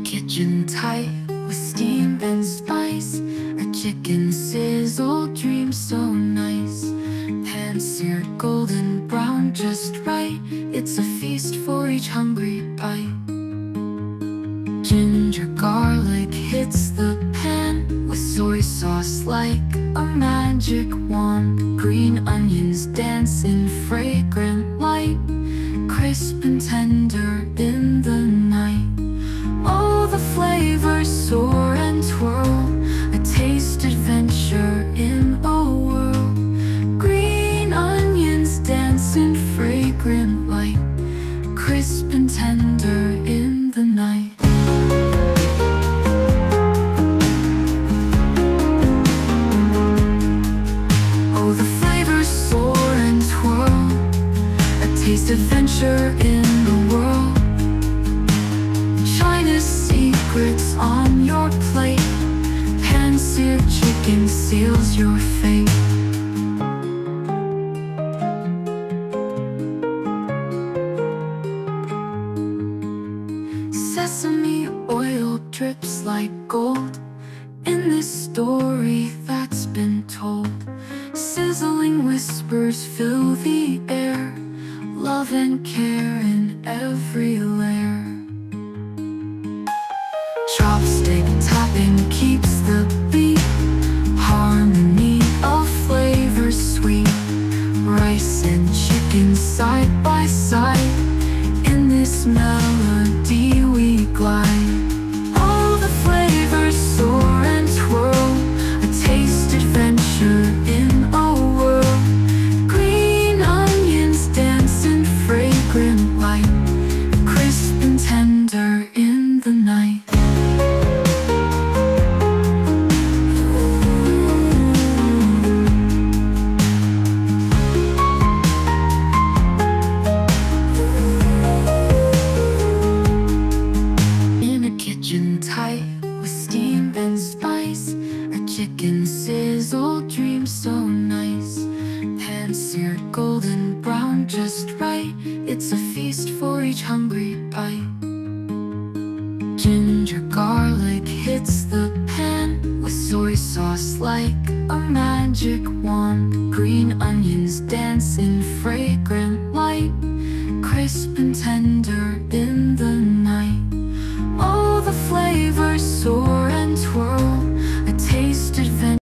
kitchen tight with steam and spice. Our chicken sizzle, dreams so nice. Pan seared golden brown just right. It's a feast for each hungry bite. Ginger garlic hits the pan with soy sauce like a magic wand. Green onions dance in fragrant light, crisp and tender in the night. Oh, the flavors soar and twirl, a taste adventure in a whirl. Green onions dance in fragrant light, crisp and tender in the night. Oh, the flavors soar and twirl, a taste adventure in the world. China's secrets on your plate. Pan-seared chicken seals your fate. Sesame oil drips like gold in this story that's been told. Sizzling whispers fill the air, love and care in every layer. Chopstick tapping keeps the beat, harmony of flavors sweet. Rice and chicken side by side, in this melody we glide. All the flavors soar and twirl, a taste adventure in a whirl. Green onions dance in fragrant light, crisp and tender in the night. Tight with steam and spice, our chicken sizzle, dreams so nice. Pan seared golden brown just right, it's a feast for each hungry bite. Ginger garlic hits the pan with soy sauce like a magic wand. Green onions dance in fragrant light, crisp and tender in the night. Oh, the flavors soar and twirl,